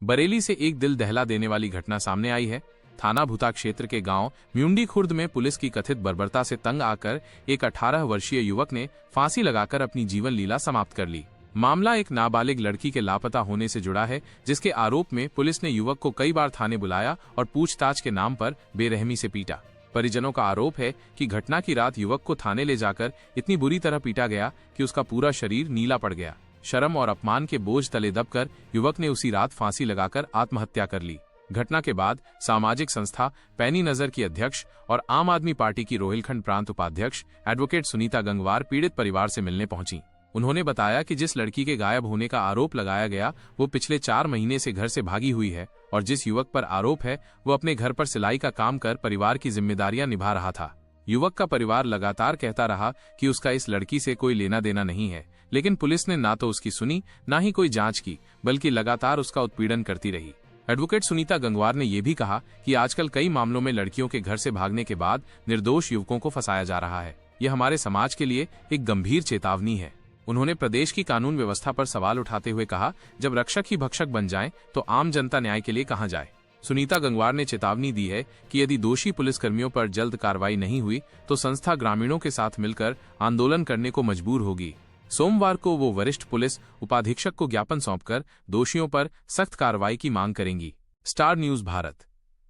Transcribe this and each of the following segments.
बरेली से एक दिल दहला देने वाली घटना सामने आई है। थाना भूता क्षेत्र के गांव म्यूंडी खुर्द में पुलिस की कथित बर्बरता से तंग आकर एक 18 वर्षीय युवक ने फांसी लगाकर अपनी जीवन लीला समाप्त कर ली। मामला एक नाबालिग लड़की के लापता होने से जुड़ा है, जिसके आरोप में पुलिस ने युवक को कई बार थाने बुलाया और पूछताछ के नाम पर बेरहमी से पीटा। परिजनों का आरोप है कि घटना की रात युवक को थाने ले जाकर इतनी बुरी तरह पीटा गया कि उसका पूरा शरीर नीला पड़ गया। शर्म और अपमान के बोझ तले दबकर युवक ने उसी रात फांसी लगाकर आत्महत्या कर ली। घटना के बाद सामाजिक संस्था पैनी नजर की अध्यक्ष और आम आदमी पार्टी की रोहिलखंड प्रांत उपाध्यक्ष एडवोकेट सुनीता गंगवार पीड़ित परिवार से मिलने पहुंची। उन्होंने बताया कि जिस लड़की के गायब होने का आरोप लगाया गया वो पिछले 4 महीने से घर से भागी हुई है और जिस युवक पर आरोप है वो अपने घर पर सिलाई का काम कर परिवार की जिम्मेदारियां निभा रहा था। युवक का परिवार लगातार कहता रहा कि उसका इस लड़की से कोई लेना देना नहीं है, लेकिन पुलिस ने ना तो उसकी सुनी ना ही कोई जांच की, बल्कि लगातार उसका उत्पीड़न करती रही। एडवोकेट सुनीता गंगवार ने यह भी कहा कि आजकल कई मामलों में लड़कियों के घर से भागने के बाद निर्दोष युवकों को फंसाया जा रहा है। यह हमारे समाज के लिए एक गंभीर चेतावनी है। उन्होंने प्रदेश की कानून व्यवस्था पर सवाल उठाते हुए कहा, जब रक्षक ही भक्षक बन जाएं, तो आम जनता न्याय के लिए कहां जाए। सुनीता गंगवार ने चेतावनी दी है कि यदि दोषी पुलिसकर्मियों पर जल्द कार्रवाई नहीं हुई तो संस्था ग्रामीणों के साथ मिलकर आंदोलन करने को मजबूर होगी। सोमवार को वो वरिष्ठ पुलिस उपाधीक्षक को ज्ञापन सौंपकर दोषियों पर सख्त कार्रवाई की मांग करेंगी। स्टार न्यूज भारत,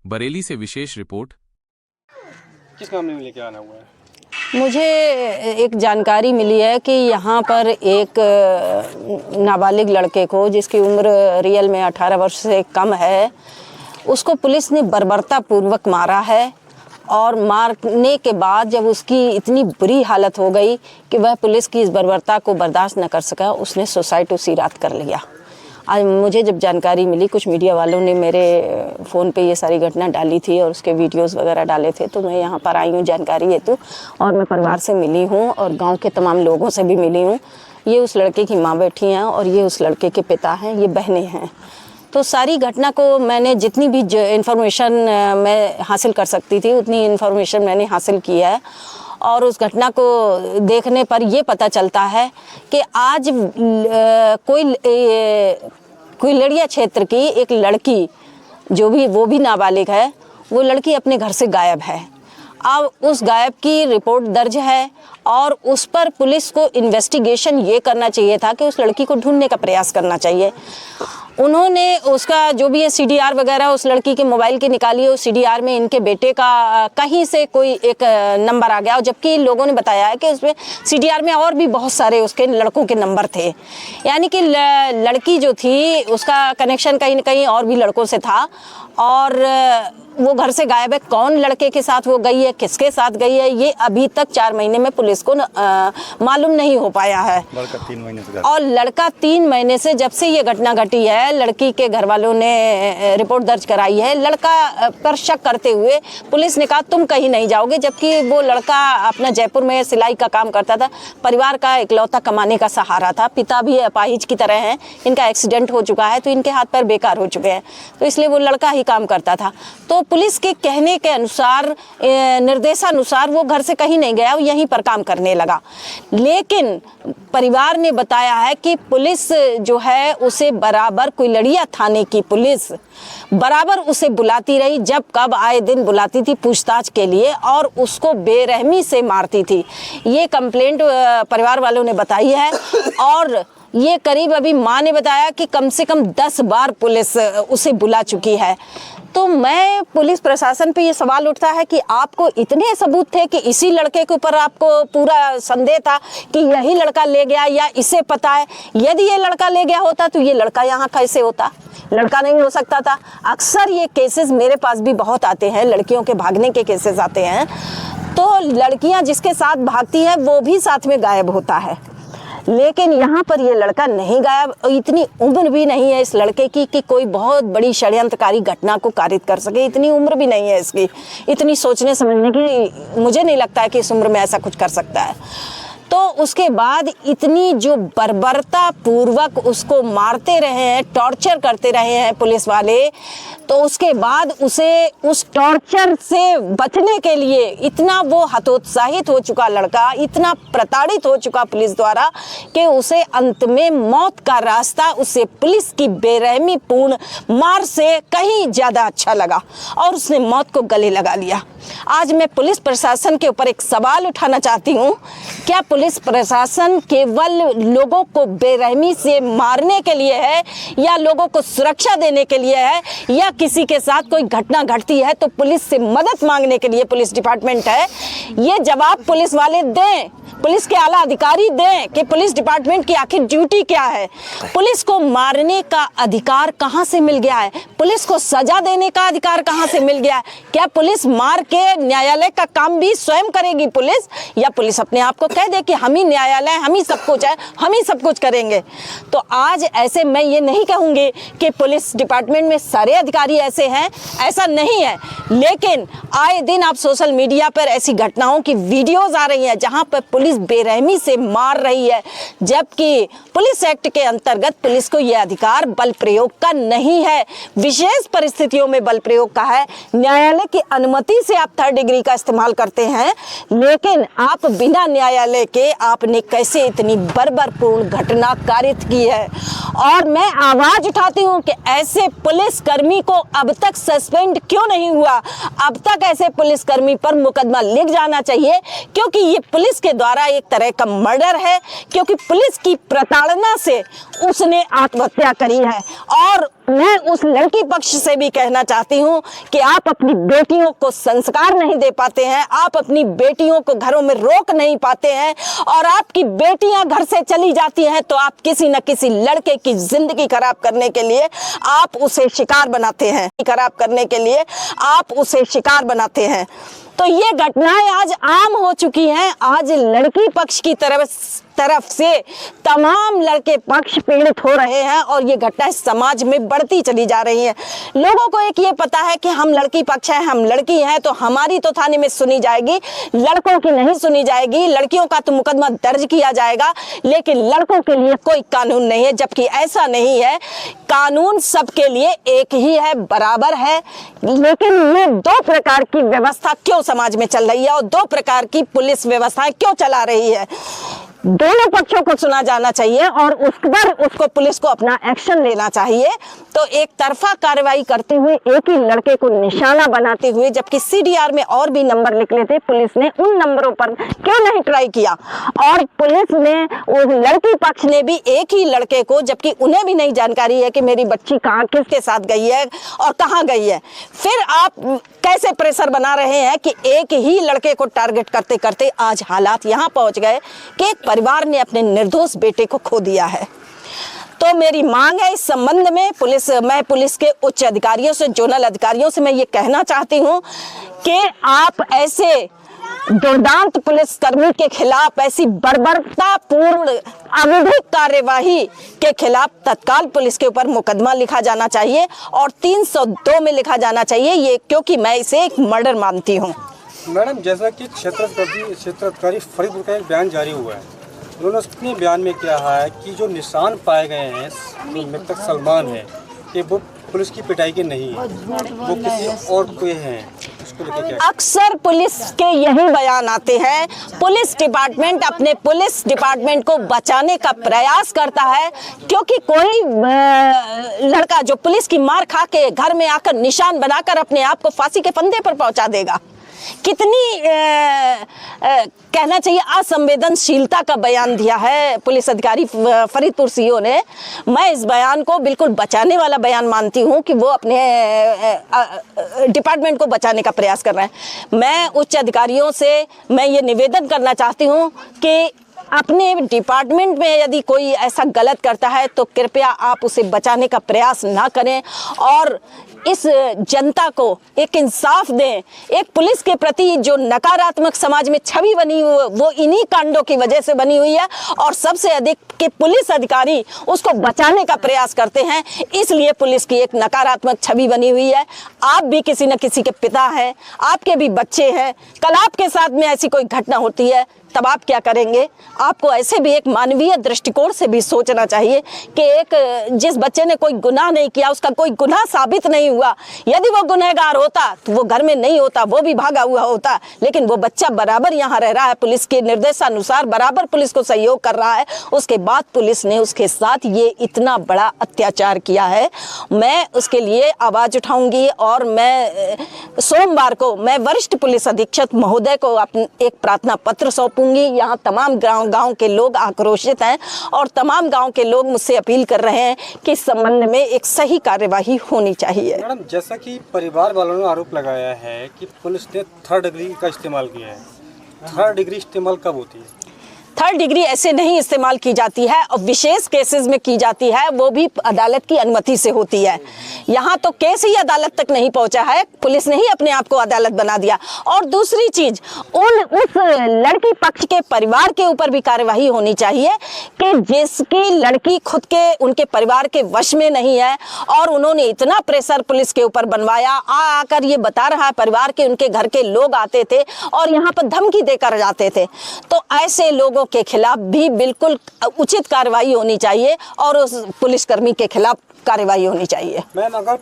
बरेली से विशेष रिपोर्ट। किस मामले में लेके आना हुआ है? मुझे एक जानकारी मिली है कि यहाँ पर एक नाबालिग लड़के को, जिसकी उम्र रियल में 18 वर्ष से कम है, उसको पुलिस ने बर्बरता पूर्वक मारा है और मारने के बाद जब उसकी इतनी बुरी हालत हो गई कि वह पुलिस की इस बर्बरता को बर्दाश्त न कर सका, उसने सुसाइड उसी रात कर लिया। आज मुझे जब जानकारी मिली, कुछ मीडिया वालों ने मेरे फ़ोन पे ये सारी घटना डाली थी और उसके वीडियोस वगैरह डाले थे, तो मैं यहाँ पर आई हूँ जानकारी हेतु और मैं परिवार से मिली हूँ और गांव के तमाम लोगों से भी मिली हूँ। ये उस लड़के की माँ बैठी हैं और ये उस लड़के के पिता हैं, ये बहनें हैं। तो सारी घटना को मैंने जितनी भी इन्फॉर्मेशन मैं हासिल कर सकती थी उतनी इन्फॉर्मेशन मैंने हासिल की है और उस घटना को देखने पर ये पता चलता है कि आज कोई लड़िया क्षेत्र की एक लड़की, जो भी वो भी नाबालिग है, वो लड़की अपने घर से गायब है। अब उस गायब की रिपोर्ट दर्ज है और उस पर पुलिस को इन्वेस्टिगेशन ये करना चाहिए था कि उस लड़की को ढूंढने का प्रयास करना चाहिए। उन्होंने उसका जो भी है CDR वगैरह उस लड़की के मोबाइल की निकाली है। उस CDR में इनके बेटे का कहीं से कोई एक नंबर आ गया, और जबकि लोगों ने बताया है कि उसमें CDR में और भी बहुत सारे उसके लड़कों के नंबर थे, यानी कि लड़की जो थी उसका कनेक्शन कहीं न कहीं और भी लड़कों से था और वो घर से गायब है। कौन लड़के के साथ वो गई है, किसके साथ गई है, ये अभी तक 4 महीने में पुलिस को मालूम नहीं हो पाया है। लड़का 3 महीने से और लड़का 3 महीने से, जब से ये घटना घटी है, लड़की के घर वालों ने रिपोर्ट दर्ज कराई है। लड़का पर शक करते हुए पुलिस ने कहा तुम कहीं नहीं जाओगे, जबकि वो लड़का अपना जयपुर में सिलाई का काम करता था, परिवार का इकलौता कमाने का सहारा था। पिता भी अपाहिज की तरह हैं, इनका एक्सीडेंट हो चुका है तो इनके हाथ पैर बेकार हो चुके हैं, तो इसलिए वो लड़का ही काम करता था। तो पुलिस के कहने के अनुसार, निर्देशानुसार वो घर से कहीं नहीं गया, वो यहीं पर काम करने लगा। लेकिन परिवार ने बताया है कि पुलिस जो है उसे बराबर, कुलड़िया थाने की पुलिस बराबर उसे बुलाती रही, जब कब आए दिन बुलाती थी पूछताछ के लिए और उसको बेरहमी से मारती थी। ये कंप्लेंट परिवार वालों ने बताई है और ये करीब, अभी माँ ने बताया कि कम से कम 10 बार पुलिस उसे बुला चुकी है। तो मैं पुलिस प्रशासन पे ये सवाल उठता है कि आपको इतने सबूत थे कि इसी लड़के के ऊपर आपको पूरा संदेह था कि यही लड़का ले गया या इसे पता है। यदि ये लड़का ले गया होता तो ये लड़का यहाँ कैसे होता? लड़का नहीं हो सकता था। अक्सर ये केसेस मेरे पास भी बहुत आते हैं, लड़कियों के भागने के केसेस आते हैं, तो लड़कियाँ जिसके साथ भागती है वो भी साथ में गायब होता है। लेकिन यहाँ पर ये लड़का नहीं गायब, इतनी उम्र भी नहीं है इस लड़के की कि कोई बहुत बड़ी षड्यंत्रकारी घटना को कारित कर सके। इतनी उम्र भी नहीं है इसकी, इतनी सोचने समझने की मुझे नहीं लगता है कि इस उम्र में ऐसा कुछ कर सकता है। तो उसके बाद इतनी जो बर्बरता पूर्वक उसको मारते रहे हैं, टॉर्चर करते रहे हैं पुलिस वाले, तो उसके बाद उसे उस टॉर्चर से बचने के लिए इतना वो हतोत्साहित हो चुका लड़का, इतना प्रताड़ित हो चुका पुलिस द्वारा कि उसे अंत में मौत का रास्ता उसे पुलिस की बेरहमी पूर्ण मार से कहीं ज़्यादा अच्छा लगा और उसने मौत को गले लगा लिया। आज मैं पुलिस प्रशासन के ऊपर एक सवाल उठाना चाहती हूँ, क्या पुलिस प्रशासन केवल लोगों को बेरहमी से मारने के लिए है या लोगों को सुरक्षा देने के लिए है, या किसी के साथ कोई घटना घटती है तो पुलिस से मदद मांगने के लिए पुलिस डिपार्टमेंट है? ये जवाब पुलिस वाले दें, पुलिस के आला अधिकारी दें कि पुलिस डिपार्टमेंट की आखिर ड्यूटी क्या है। पुलिस को मारने का अधिकार कहां से मिल गया है? पुलिस को सजा देने का अधिकार कहां से मिल गया है? क्या पुलिस मार के न्यायालय का काम भी स्वयं करेगी पुलिस, या पुलिस अपने आप को कह दे कि हम ही न्यायालय, हम ही सब कुछ है, हम ही सब कुछ करेंगे? तो आज ऐसे मैं ये नहीं कहूँगी कि पुलिस डिपार्टमेंट में सारे अधिकारी ऐसे हैं, ऐसा नहीं है, लेकिन आए दिन आप सोशल मीडिया पर ऐसी घटनाओं की वीडियोज आ रही हैं जहां पर पुलिस बेरहमी से मार रही है, जबकि पुलिस एक्ट के अंतर्गत पुलिस को यह अधिकार बल प्रयोग का नहीं है। विशेष परिस्थितियों में बल प्रयोग का है। न्यायालय की अनुमति से आप थर्ड डिग्री का इस्तेमाल करते हैं, लेकिन आप बिना न्यायालय के आपने कैसे इतनी बर्बरपूर्ण घटना कारित की है। और मैं आवाज उठाती हूं कि ऐसे पुलिसकर्मी को अब तक सस्पेंड क्यों नहीं हुआ? अब तक ऐसे पुलिसकर्मी पर मुकदमा लिख जाना चाहिए, क्योंकि ये पुलिस के द्वारा एक तरह का मर्डर है, क्योंकि पुलिस की प्रताड़ना से उसने आत्महत्या करी है। और मैं उस लड़की पक्ष से भी कहना चाहती हूँ कि आप अपनी बेटियों को संस्कार नहीं दे पाते हैं, आप अपनी बेटियों को घरों में रोक नहीं पाते हैं, और आपकी बेटियां घर से चली जाती हैं तो आप किसी न किसी लड़के की जिंदगी खराब करने के लिए आप उसे शिकार बनाते हैं, खराब करने के लिए आप उसे शिकार बनाते हैं। तो ये घटनाएं आज आम हो चुकी हैं। आज लड़की पक्ष की तरफ से तमाम लड़के पक्ष पीड़ित हो रहे हैं और ये घटनाएं समाज में बढ़ती चली जा रही हैं। लोगों को एक ये पता है कि हम लड़की पक्ष हैं, हम लड़की हैं, तो हमारी तो थाने में सुनी जाएगी, लड़कों की नहीं सुनी जाएगी। लड़कियों का तो मुकदमा दर्ज किया जाएगा, लेकिन लड़कों के लिए कोई कानून नहीं है, जबकि ऐसा नहीं है। कानून सबके लिए एक ही है, बराबर है। लेकिन ये दो प्रकार की व्यवस्था क्यों समाज में चल रही है और दो प्रकार की पुलिस व्यवस्थाएं क्यों चला रही है? दोनों पक्षों को सुना जाना चाहिए और उस पर उसको पुलिस को अपना एक्शन लेना चाहिए। तो एक तरफा कार्रवाई करते हुए एक ही लड़के को निशाना बनाते हुए, जबकि सीडीआर में और भी नंबर निकले थे, पुलिस ने उन नंबरों पर क्यों नहीं ट्राई किया? और पुलिस ने, उस लड़की पक्ष ने भी एक ही लड़के को, जबकि उन्हें भी नहीं जानकारी है कि मेरी बच्ची कहाँ, किसके साथ गई है और कहाँ गई है, फिर आप कैसे प्रेशर बना रहे हैं कि एक ही लड़के को टारगेट करते करते आज हालात यहाँ पहुँच गए कि एक परिवार ने अपने निर्दोष बेटे को खो दिया है। तो मेरी मांग है इस संबंध में मैं पुलिस के उच्च अधिकारियों से, जोनल अधिकारियों से मैं ये कहना चाहती हूँ कि आप ऐसे दुर्दांत पुलिसकर्मी के खिलाफ, ऐसी बर्बरतापूर्ण अविधिक कार्यवाही के खिलाफ तत्काल पुलिस के ऊपर मुकदमा लिखा जाना चाहिए और 302 में लिखा जाना चाहिए, ये क्योंकि मैं इसे एक मर्डर मानती हूँ। मैडम, जैसा कि क्षेत्राधिकारी फरीदपुर का एक बयान जारी हुआ है, उन्होंने अपने बयान में कहा है कि जो निशान पाए गए हैं जो मृतक सलमान है, कि वो पुलिस की पिटाई के नहीं है, वो किसी और के हैं। अक्सर पुलिस के यही बयान आते हैं। पुलिस डिपार्टमेंट अपने पुलिस डिपार्टमेंट को बचाने का प्रयास करता है, क्योंकि कोई लड़का जो पुलिस की मार खा के घर में आकर निशान बनाकर अपने आप को फांसी के फंदे पर पहुंचा देगा। कितनी कहना चाहिए असंवेदनशीलता का बयान दिया है पुलिस अधिकारी फरीदपुर सीओ ने। मैं इस बयान को बिल्कुल बचाने वाला बयान मानती हूं कि वो अपने डिपार्टमेंट को बचाने का प्रयास कर रहे हैं। मैं उच्च अधिकारियों से मैं ये निवेदन करना चाहती हूं कि अपने डिपार्टमेंट में यदि कोई ऐसा गलत करता है तो कृपया आप उसे बचाने का प्रयास ना करें और इस जनता को एक इंसाफ दें। एक पुलिस के प्रति जो नकारात्मक समाज में छवि बनी हुई वो इन्हीं कांडों की वजह से बनी हुई है और सबसे अधिक के पुलिस अधिकारी उसको बचाने का प्रयास करते हैं, इसलिए पुलिस की एक नकारात्मक छवि बनी हुई है। आप भी किसी न किसी के पिता हैं, आपके भी बच्चे हैं, कल आपके साथ में ऐसी कोई घटना होती है तब आप क्या करेंगे? आपको ऐसे भी एक मानवीय दृष्टिकोण से भी सोचना चाहिए कि एक जिस बच्चे ने कोई गुनाह नहीं किया, उसका कोई गुनाह साबित नहीं हुआ, यदि वो गुनहगार होता तो वो घर में नहीं होता, वो भी भागा हुआ होता, लेकिन वो बच्चा बराबर यहाँ रह रहा है, पुलिस के निर्देशानुसार बराबर पुलिस को सहयोग कर रहा है। उसके बाद पुलिस ने उसके साथ ये इतना बड़ा अत्याचार किया है। मैं उसके लिए आवाज़ उठाऊंगी और मैं सोमवार को मैं वरिष्ठ पुलिस अधीक्षक महोदय को एक प्रार्थना पत्र सौंपूंगी। यहाँ तमाम गांव के लोग आक्रोशित हैं और तमाम गांव के लोग मुझसे अपील कर रहे हैं कि इस संबंध में एक सही कार्यवाही होनी चाहिए। मैडम, जैसा कि परिवार वालों ने आरोप लगाया है कि पुलिस ने 3rd डिग्री का इस्तेमाल किया है, 3rd डिग्री इस्तेमाल कब होती है? 3rd डिग्री ऐसे नहीं इस्तेमाल की जाती है और विशेष केसेस में की जाती है, वो भी अदालत की अनुमति से होती है। यहाँ तो केस ही अदालत तक नहीं पहुँचा है, पुलिस ने ही अपने आप को अदालत बना दिया। और दूसरी चीज, उस लड़की पक्ष के परिवार के ऊपर भी कार्यवाही होनी चाहिए कि जिसकी लड़की खुद के उनके परिवार के वश में नहीं है और उन्होंने इतना प्रेशर पुलिस के ऊपर बनवाया। आकर ये बता रहा है परिवार के उनके घर के लोग आते थे और यहाँ पर धमकी देकर जाते थे, तो ऐसे लोगों के खिलाफ भी बिल्कुल उचित कार्रवाई होनी चाहिए और उस पुलिसकर्मी के खिलाफ कार्रवाई होनी चाहिए। मैम, अगर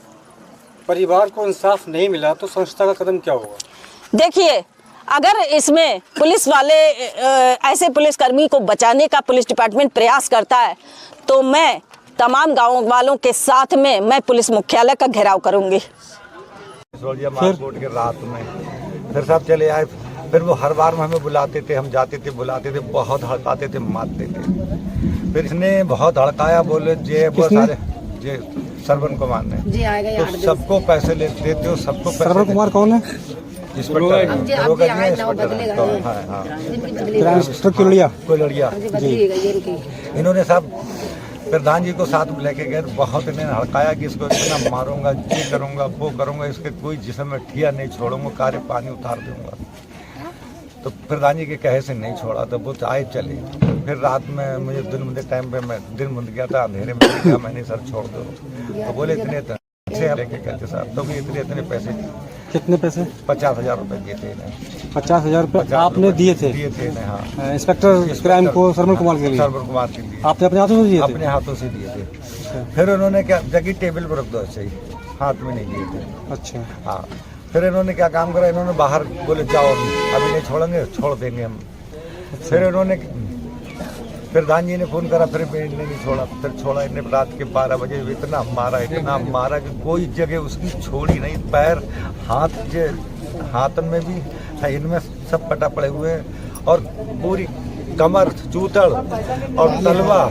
परिवार को इंसाफ नहीं मिला तो संस्था का कदम क्या होगा? देखिए, अगर इसमें पुलिस वाले ऐसे पुलिसकर्मी को बचाने का पुलिस डिपार्टमेंट प्रयास करता है तो मैं तमाम गाँव वालों के साथ में मैं पुलिस मुख्यालय का घेराव करूंगी। के रात में फिर सब चले आए, फिर वो हर बार में हमें बुलाते थे, हम जाते थे, बुलाते थे, बहुत हड़काते थे, मारते थे। फिर इसने बहुत हड़काया, बोले जे वो सारे जे सरवन कुमार ने तो सबको पैसे देते हो, सबको। सरवन कुमार कौन है? इन्होंने सब प्रधान जी को साथ में लेके गए, बहुत इन्हें हड़काया कि इसको इतना मारूंगा, ये करूंगा, वो करूंगा, इसके कोई जिस्म में ठिया नहीं छोड़ूंगा, कार्य पानी उतार दूंगा। तो प्रधान जी के कहे से नहीं छोड़ा, तो वो आए चले। फिर रात में मुझे दिन मुझे टाइम पे मैं दिन मुझ गया था, अंधेरे में गया, मैंने सर छोड़ दो, तो बोले इतने पैसे लेके कहते सर, तो भी इतने पैसे। कितने पैसे? 50,000 रुपए दिए थे इन्हें। 50,000 रुपए आपने दिए थे? दिए थे इन्हें, हाँ। इंस्पेक्टर क्राइम को सरवन कुमार के लिए? सरवन कुमार के लिए। आपने अपने हाथों से दिए? अपने हाथों से दिए थे। फिर उन्होंने क्या जगह टेबल पर रख दो, ऐसे ही हाथ में नहीं दिए थे। अच्छा, हाँ। फिर इन्होंने क्या काम करा, इन्होंने बाहर बोले जाओ अभी नहीं छोड़ेंगे, छोड़ देंगे हम। फिर इन्होंने प्रधान जी ने फोन करा, फिर इन्हें नहीं छोड़ा, फिर छोड़ा इन्हें रात के 12 बजे। इतना मारा कि कोई जगह उसकी छोड़ी नहीं, पैर हाथ में भी, इनमें सब पटा पड़े हुए हैं और पूरी कमर, चूतड़ और तलवा,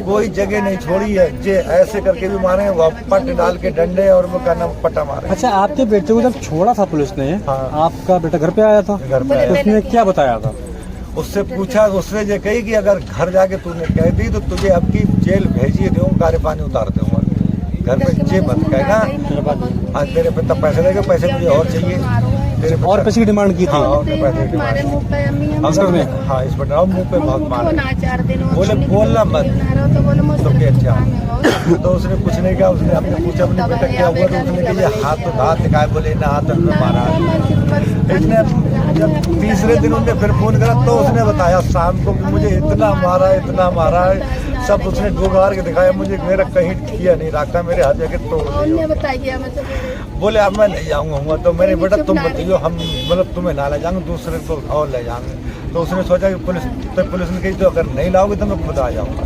कोई जगह नहीं छोड़ी है। जे ऐसे करके भी मारे, वो पट डाल के डंडे और वो कहना पटा मारे। अच्छा, आपके बेटे को जब छोड़ा था पुलिस ने, हाँ, आपका बेटा घर पे आया था? घर पे आया। उसने क्या बताया था? उससे पूछा, उसने ये कही कि अगर घर जाके तूने कह दी तो तुझे अब की जेल भेजिए दूंगा, कार्य पानी उतार दूंगा। घर पे जे मत कहना, आज तेरे पे तब पैसे देगा, पैसे मुझे और चाहिए, तेरे और पैसे की डिमांड की थी। हाँ, और पैसे की डिमांड। हाँ, इस पर मुँह पे बहुत मार, बोले बोलना मत, तो क्या अच्छा। तो उसने कुछ नहीं कहा, उसने अपने पूछा अपने बेटा क्या हुआ, तो उसने कहा हाथ दिखाए, बोले ना हाथ में मारा। इसने जब तीसरे दिन उन्होंने फिर फोन करा तो उसने बताया शाम को कि मुझे इतना मारा है, सब उसने डोगार के दिखाया मुझे, मेरा कहीं किया नहीं रखा, मेरे हाथ जाके तोड़ दिया। बोले अब मैं नहीं जाऊँगा, तो मेरे बेटा तुम बताइए, हम मतलब तुम्हें ना ले जाएंगे, दूसरे को और ले जाएंगे। तो उसने सोचा कि पुलिस ने कही तो अगर नहीं लाओगे तो मैं खुद आ जाऊँगा।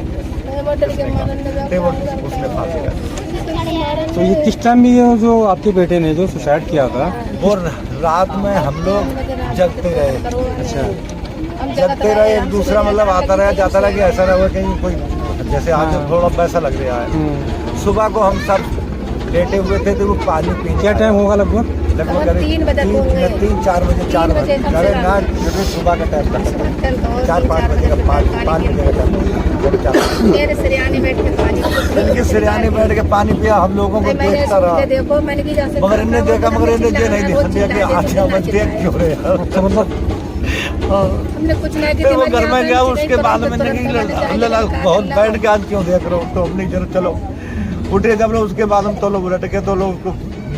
उसने फांसी कर दी। तो ये किस टाइम में जो आपके बेटे ने जो सुसाइड किया था, वो रात में हम लोग जगते रहे। अच्छा, जगते रहे, एक दूसरा मतलब आता रहा जाता रहा कि ऐसा ना हो कहीं कोई, जैसे आज थोड़ा पैसा लग रहा है। सुबह को हम सब लेटे हुए थे तो वो पानी पीने। क्या टाइम होगा? लगभग 3-4 बजे। अरे ना, सुबह का टाइम था, 4-5 बजे का, 5 बजे का टाइम। मेरे सिरयाने बैठ के पानी पिया, हम लोगों को देखता रहा, मगर इन्हें देखा, मगर इन्हें ये नहीं दिया कि अच्छा मैं देख क्यों रहे। हमने कुछ नहीं किया, वो घर में गया, उसके बाद में बहुत बैठ के आज क्यों देख रहे हो, तो हमने चलो उठे। जब उसके बाद हम तो लोग उलट के तो लोग उसको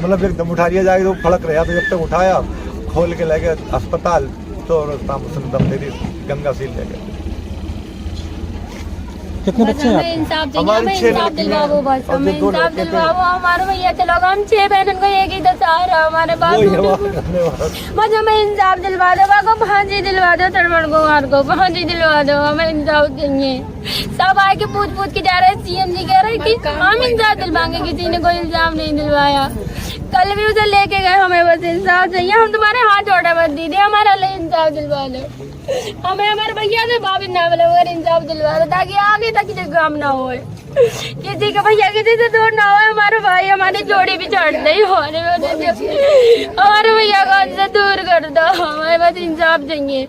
मतलब एकदम उठा लिया जाएगा, तो फड़क रहा, तो जब तक उठाया खोल के ले गए अस्पताल, तो दम दे दी। गंगा सील ले गए। कितने बच्चे हैं हमें आपके? इंसाफ चाहिए, हमारी हमें 6 इंसाफ लड़कियां दिलवाओ बस, और हमें जो 2 इंसाफ लड़के थे, दिलवाओ। हमारे भैया के लोग, हम 6 बहनों को एक ही दशहरा, हमारे बाप वही हमारे रहने वाला। बस हमें इंसाफ दिलवा दो, बाको फांसी दिलवा दो, तरवण कुमार को फांसी दिलवा दो, हमें इंसाफ चाहिए। सब आके पूछ के जा रहे हैं, सीएम जी कह रहे हैं कि हम इंसाफ दिलवाएंगे, किसी ने कोई इंसाफ नहीं दिलवाया। कल भी उसे लेके गए, हमें बस इंसाफ चाहिए, हम तुम्हारे हाथ जोड़े मत दीजिए, हमारा लिए इंसाफ दिलवा दो। हमें हमारे भैया से बाबी ना बोले मगर इंसाफ दिलवा दो, ताकि आगे तक ये काम ना हो, किसी का भैया किसी से दूर ना हो। हमारे भाई हमारी जोड़ी भी छोड़ दे, हमारे भैया को हमसे दूर कर दो, हमें बस इंसाफ चाहिए,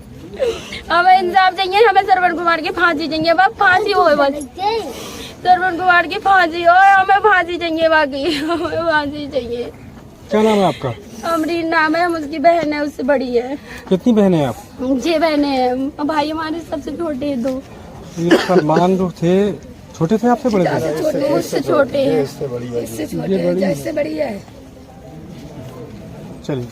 हमें इंसाफ चाहिए। हमें श्रवण कुमार की फांसी चाहिए, बस फांसी हो, बस श्रवण कुमार की फांसी हो, हमें फांसी चाहिए, बाकी हमें फांसी चाहिए। क्या नाम है आपका? अमरीन नाम है, हम उसकी बहन है, उससे बड़ी है। कितनी बहनें हैं आप? 6 बहनें हैं, भाई हमारे सबसे छोटे हैं 2। ये सलमान जो थे छोटे थे आपसे बड़े थे? उससे छोटे हैं, इससे बड़ी है। इससे छोटे हैं, इससे बड़ी है। चलिए।